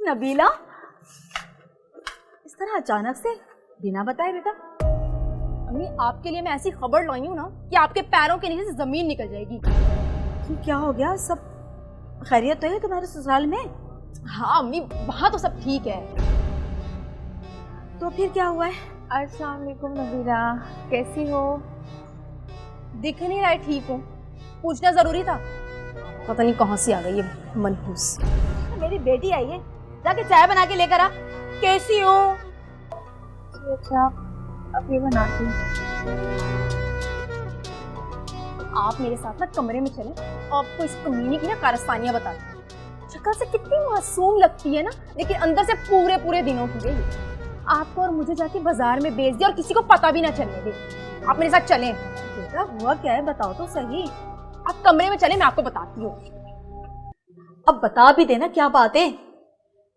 नबीला, इस तरह अचानक से बिना बताए बेटा? अम्मी, आपके लिए मैं ऐसी खबर लाई हूँ ना कि आपके पैरों के नीचे से जमीन निकल जाएगी। क्यों, क्या हो गया? सब खैरियत तो है तुम्हारे ससुराल में? हाँ अम्मी, वहाँ तो सब ठीक है। तो फिर क्या हुआ है? अस्सलाम वालेकुम नबीला, कैसी हो? दिख नहीं रहा है ठीक हो, पूछना जरूरी था। पता नहीं कहाँ से आ गई ये मनहूस। मेरी बेटी आई है, जाके चाय बना के लेकर आ। कैसी हो? अच्छा, अभी बनाती हूँ। आप मेरे साथ ना कमरे में चलें और आपको इस कमीने की ना कारस्तानियां बताती हूँ। शक्ल से कितनी मासूम लगती है ना, लेकिन अंदर से पूरे पूरे दिनों की है। आपको और मुझे जाके बाजार में बेच दिया और किसी को पता भी ना चलने दे। आप मेरे साथ चलें। बेटा हुआ क्या है, बताओ तो सही। आप कमरे में चलें, मैं आपको बताती हूँ। अब बता भी देना क्या बात है।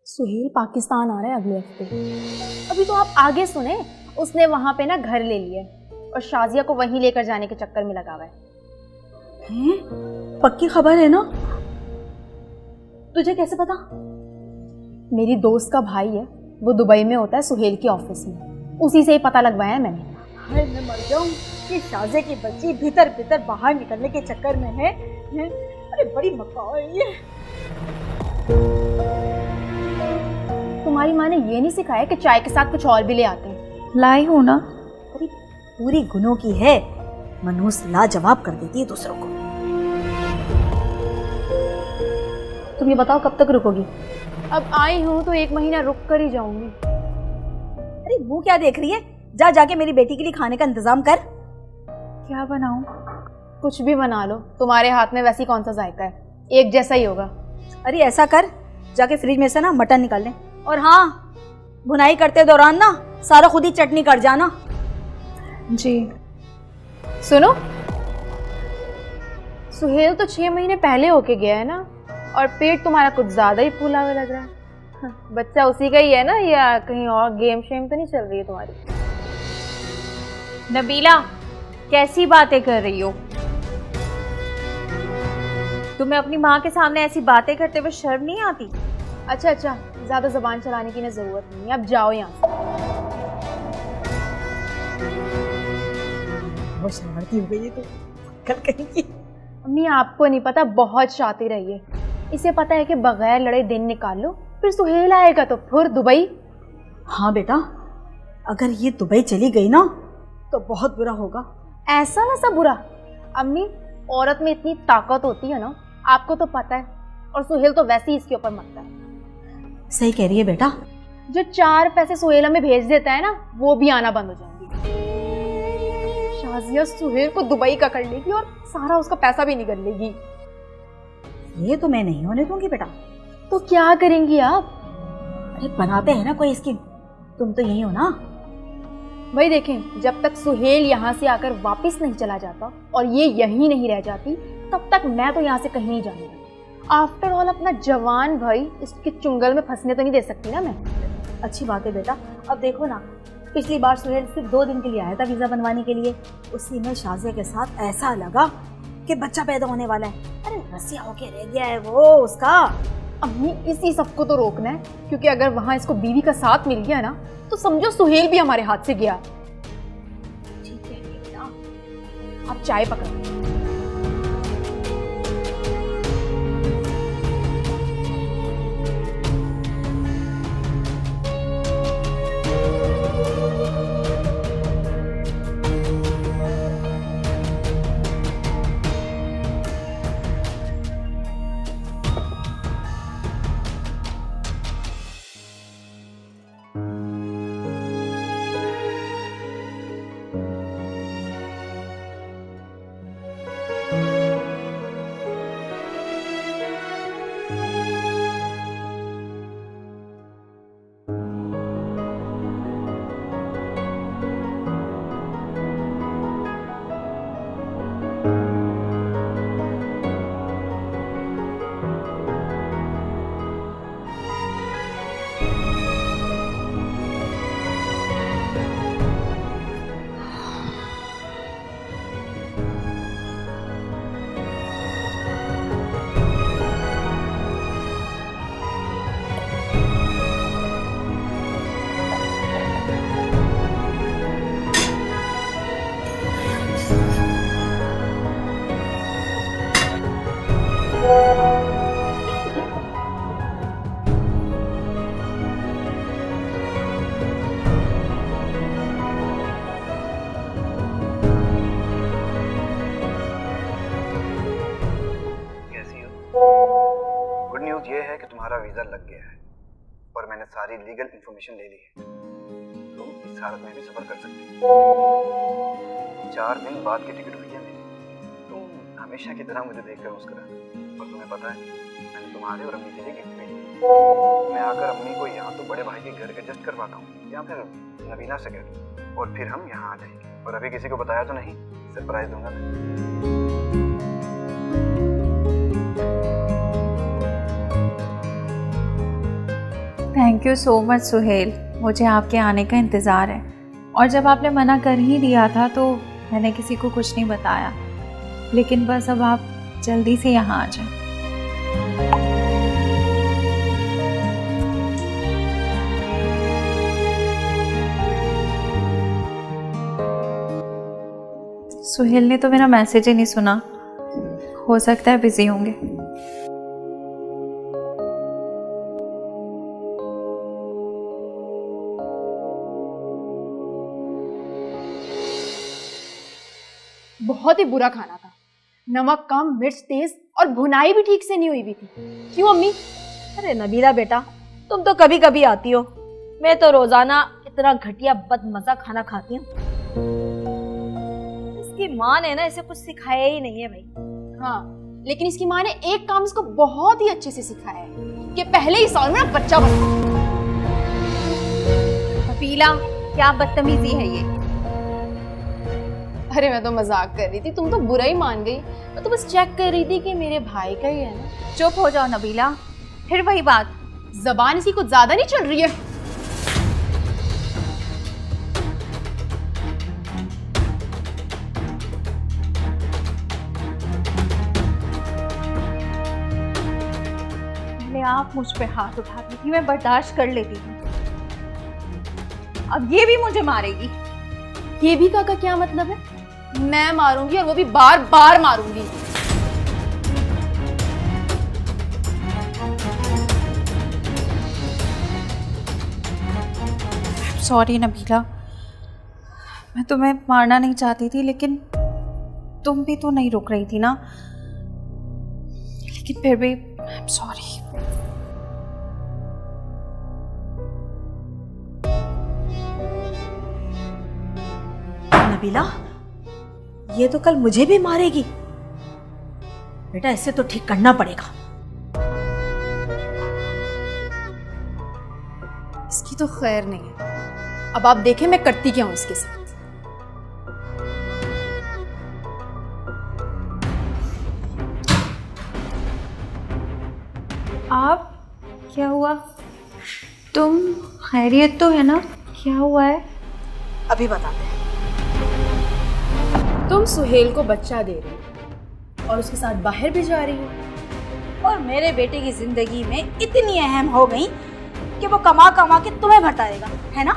सुहेल पाकिस्तान आ रहा है अगले हफ्ते। अभी तो आप आगे सुने, उसने वहां पे ना घर ले लिया और शाजिया को वहीं लेकर जाने के चक्कर में लगा हुआ है। हैं? पक्की खबर है ना? तुझे कैसे पता? मेरी दोस्त का भाई है, वो दुबई में होता है सुहेल के ऑफिस में, उसी से ही पता लगवाया है मैंने। हाय मैं मर जाऊं कि शाजे की बच्ची भीतर भीतर बाहर निकलने के चक्कर में है। अरे बड़ी मक्का है ये। तुम्हारी माँ ने ये नहीं सिखाया कि चाय के साथ कुछ और भी ले आते हैं? लाई हूँ ना। अरे पूरी गुनों की है, मनहूस लाजवाब कर देती है दूसरों को। तुम ये बताओ कब तक रुकोगी? अब आई हूँ तो 1 महीना रुक कर ही जाऊंगी। अरे मुंह क्या देख रही है? जा जाके मेरी बेटी के लिए खाने का इंतजाम कर। क्या बनाऊं? कुछ भी बना लो, तुम्हारे हाथ में वैसी कौन सा जायका है, एक जैसा ही होगा। अरे ऐसा कर, जाके फ्रिज में से ना मटन निकाल ले, और हाँ भुनाई करते दौरान ना सारा खुद ही चटनी कर जाना। जी। सुनो, सुहेल तो 6 महीने पहले होके गया है ना, और पेट तुम्हारा कुछ ज्यादा ही फूला हुआ लग रहा है। बच्चा उसी का ही है ना, या कहीं और गेम शेम तो नहीं चल रही है तुम्हारी? नबीला, कैसी बातें कर रही हो? तुम्हें अपनी माँ के सामने ऐसी बातें करते हुए शर्म नहीं आती? अच्छा अच्छा, ज्यादा जुबान चलाने की ना जरूरत नहीं है, अब जाओ यहाँ से। बहुत शरारती हो गई है तो कल कहेंगी। अम्मी आपको नहीं पता, बहुत शातिर है ये। इसे पता है कि बगैर लड़े दिन निकाल लो, फिर सुहेल आएगा तो फिर दुबई। हाँ बेटा, अगर ये दुबई चली गई ना तो बहुत बुरा होगा। ऐसा वैसा बुरा? अम्मी, औरत में इतनी ताकत होती है ना, आपको तो पता है, और सुहेल तो वैसे ही इसके ऊपर मरता है। सही कह रही है बेटा। जो 4 पैसे सुहेल हमें भेज देता है ना, वो भी आना बंद हो जाएंगे। शाजिया सुहेल को दुबई का कर लेगी और सारा उसका पैसा भी निकल लेगी। ये तो मैं नहीं होने दूंगी बेटा। तो क्या करेंगी आप? अरे बनाते हैं ना कोई इसकी, तुम तो यही हो ना। भाई देखें, जब तक सुहेल यहाँ से आकर वापस नहीं चला जाता और ये यहीं नहीं रह जाती, तब तक मैं तो यहाँ से कहीं नहीं जाऊंगी। आफ्टर ऑल अपना जवान भाई इसके चुंगल में फंसने तो नहीं दे सकती ना मैं। अच्छी बात है बेटा। अब देखो ना, पिछली बार सुहेल सिर्फ 2 दिन के लिए आया था वीजा बनवाने के लिए, उसी में शाजिया के साथ ऐसा लगा कि बच्चा पैदा होने वाला है। अरे रसिया होके रह गया है वो उसका। अम्मी, इसी सबको तो रोकना है, क्योंकि अगर वहां इसको बीवी का साथ मिल गया ना, तो समझो सुहेल भी हमारे हाथ से गया। ठीक है बेटा, आप चाय पकड़ो। तुम्हारा वीज़ा लग गया है और मैंने सारी लीगल इन्फॉर्मेशन ले ली है। तुम इस हालत में भी सफ़र कर सकते हो। 4 दिन बाद की टिकट हुई है मेरी। तुम हमेशा की तरह मुझे देखकर मुस्कुरा, और तुम्हें पता है मैंने तुम्हारे और अम्मी के लिए गिफ्ट भी ली। मैं आकर अम्मी को यहाँ तो बड़े भाई के घर एडजस्ट करवाता हूँ, या फिर नबीना से कहता हूँ, और फिर हम यहाँ आ जाएंगे। और अभी किसी को बताया तो नहीं, सरप्राइज दूंगा मैं। Thank you so much Suhail, मुझे आपके आने का इंतज़ार है। और जब आपने मना कर ही दिया था तो मैंने किसी को कुछ नहीं बताया, लेकिन बस अब आप जल्दी से यहाँ आ जाएं। सुहेल ने तो मेरा मैसेज ही नहीं सुना, हो सकता है बिजी होंगे। बहुत ही बुरा खाना था, नमक कम, मिर्च तेज और भुनाई भी ठीक से नहीं हुई भी थी। क्यों अम्मी? अरे नबीला बेटा, तुम तो कभी कभी आती हो, मैं तो रोजाना इतना घटिया बदमजा खाना खाती हूँ। इसकी माँ ने ना इसे कुछ सिखाया ही नहीं है भाई। हाँ, लेकिन इसकी माँ ने एक काम इसको बहुत ही अच्छे से सिखाया है कि पहले ही साल में ना बच्चा बना। कपिला, क्या बदतमीजी है ये? अरे मैं तो मजाक कर रही थी, तुम तो बुरा ही मान गई। मैं तो बस चेक कर रही थी कि मेरे भाई का ही है ना। चुप हो जाओ नबीला, फिर वही बात। जबान इसकी कुछ ज्यादा नहीं चल रही है? पहले आप मुझ पे हाथ उठाती थी, मैं बर्दाश्त कर लेती थी, अब ये भी मुझे मारेगी। ये भी का क्या मतलब है? मैं मारूंगी, और वो भी बार बार मारूंगी। सॉरी नबीला, मैं तुम्हें मारना नहीं चाहती थी, लेकिन तुम भी तो नहीं रुक रही थी ना, लेकिन फिर भी सॉरी। नबीला, ये तो कल मुझे भी मारेगी। बेटा इसे तो ठीक करना पड़ेगा। इसकी तो खैर नहीं है। अब आप देखें मैं करती क्या हूं इसके साथ। आप, क्या हुआ? तुम खैरियत तो है ना? क्या हुआ है? अभी बताते हैं। तुम सुहेल को बच्चा दे रही हो और उसके साथ बाहर भी जा रही हो, और मेरे बेटे की जिंदगी में इतनी अहम हो गई कि वो कमा कमा के तुम्हें भरताएगा, है ना?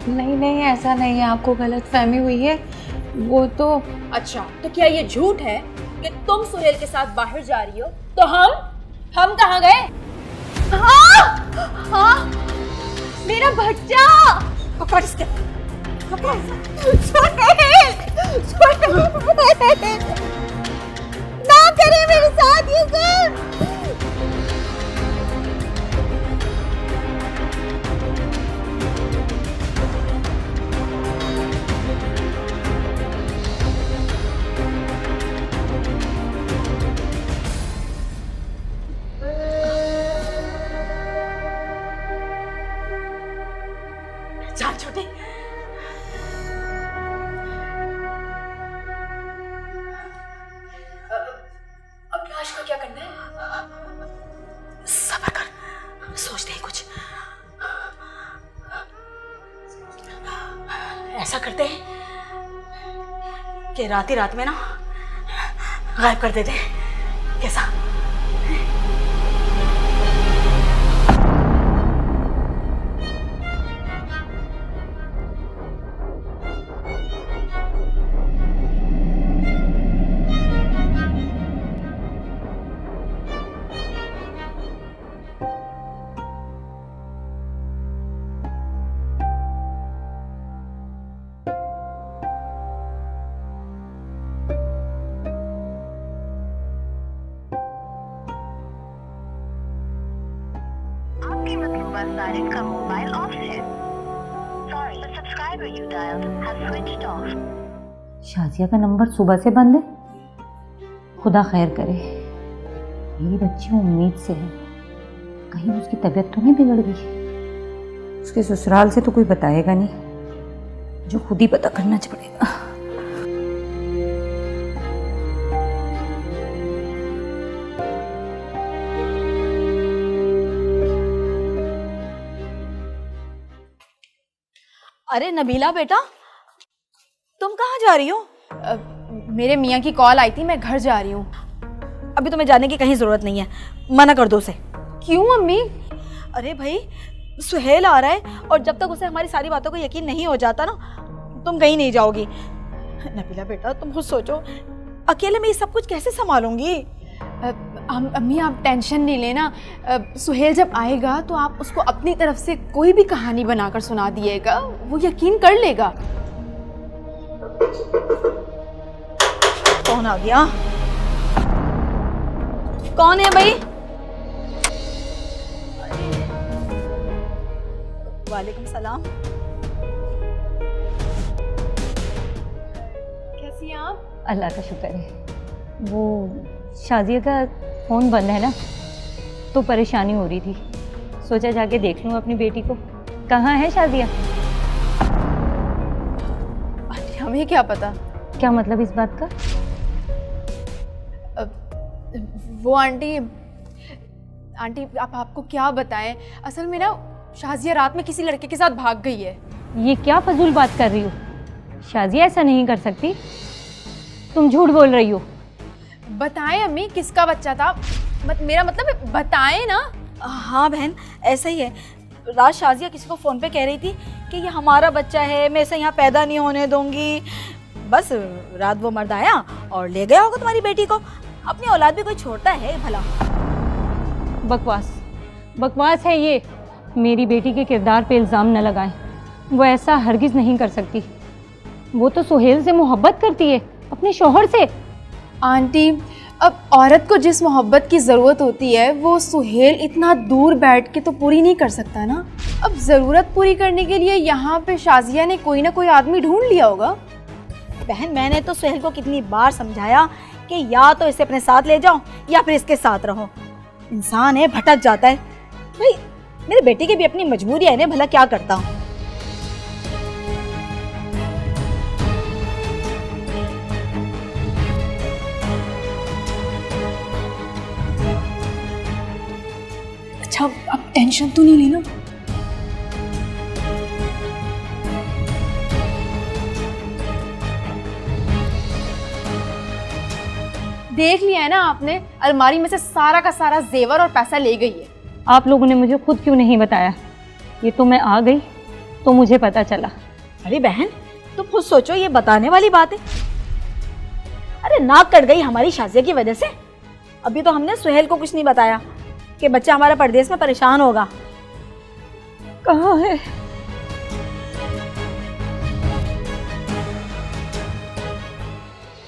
नहीं नहीं, ऐसा नहीं है, आपको गलत फहमी हुई है। वो तो अच्छा, तो क्या ये झूठ है कि तुम सुहेल के साथ बाहर जा रही हो? तो हम कहाँ गए? हाँ हाँ, मेरा बच्चा। पकड़ इसके। ना करे मेरे साथ ये सब। चल छोटे, अभिलाष का क्या करना है? सब्र कर, सोचते ही कुछ। ऐसा करते हैं कि रात ही रात में ना गायब कर देते हैं, कैसा? पास डायल का मोबाइल ऑफ है। Sorry, the subscriber you dialled has switched off. Shazia का नंबर सुबह से बंद है। खुदा खैर करे, मेरी बच्ची उम्मीद से है, कहीं उसकी तबीयत तो नहीं बिगड़ गई। उसके ससुराल से तो कोई बताएगा नहीं, जो खुद ही पता करना पड़ेगा। अरे नबीला बेटा, तुम कहाँ जा रही हो? मेरे मियाँ की कॉल आई थी, मैं घर जा रही हूँ। अभी तुम्हें जाने की कहीं जरूरत नहीं है, मना कर दो उसे। क्यों अम्मी? अरे भाई, सुहेल आ रहा है और जब तक उसे हमारी सारी बातों को यकीन नहीं हो जाता ना, तुम कहीं नहीं जाओगी। नबीला बेटा, तुम खुद सोचो, अकेले में ये सब कुछ कैसे संभालूंगी? अम्मी आप टेंशन नहीं लेना। सुहेल जब आएगा तो आप उसको अपनी तरफ से कोई भी कहानी बनाकर सुना दिएगा, वो यकीन कर लेगा। कौन आ गया? कौन है भाई? वालेकुम सलाम। कैसी हैं आप? अल्लाह का शुक्र है। वो शाजिया का फ़ोन बंद है ना, तो परेशानी हो रही थी, सोचा जाके देख लूँ अपनी बेटी को। कहाँ है शाजिया? हमें क्या पता। क्या मतलब इस बात का? वो आंटी आपको क्या बताएं, असल में ना शाजिया रात में किसी लड़के के साथ भाग गई है। ये क्या फजूल बात कर रही हो? शाजिया ऐसा नहीं कर सकती, तुम झूठ बोल रही हो। बताएं अम्मी, किसका बच्चा था? मेरा मतलब बताएं ना। हाँ बहन, ऐसा ही है। रात शाजिया किसी को फ़ोन पे कह रही थी कि ये हमारा बच्चा है, मैं इसे यहाँ पैदा नहीं होने दूंगी। बस रात वो मर्द आया और ले गया होगा तुम्हारी बेटी को। अपनी औलाद भी कोई छोड़ता है भला? बकवास है ये। मेरी बेटी के किरदार पे इल्ज़ाम न लगाएं, वो ऐसा हरगिज़ नहीं कर सकती। वो तो सुहेल से मोहब्बत करती है, अपने शौहर से। आंटी, अब औरत को जिस मोहब्बत की ज़रूरत होती है वो सुहेल इतना दूर बैठ के तो पूरी नहीं कर सकता ना। अब ज़रूरत पूरी करने के लिए यहाँ पे शाजिया ने कोई ना कोई आदमी ढूंढ लिया होगा। बहन, मैंने तो सुहेल को कितनी बार समझाया कि या तो इसे अपने साथ ले जाओ या फिर इसके साथ रहो। इंसान है, भटक जाता है। भाई, मेरे बेटे की भी अपनी मजबूरी है ना, भला क्या करता हूँ। अच्छा, अब टेंशन तो नहीं लेना। देख लिया है ना आपने, अलमारी में से सारा का सारा जेवर और पैसा ले गई है। आप लोगों ने मुझे खुद क्यों नहीं बताया? ये तो मैं आ गई तो मुझे पता चला। अरे बहन, तुम खुद सोचो, ये बताने वाली बात है? अरे नाक कट गई हमारी शाजिया की वजह से। अभी तो हमने सुहेल को कुछ नहीं बताया कि बच्चा हमारा परदेश में परेशान होगा। कहाँ है?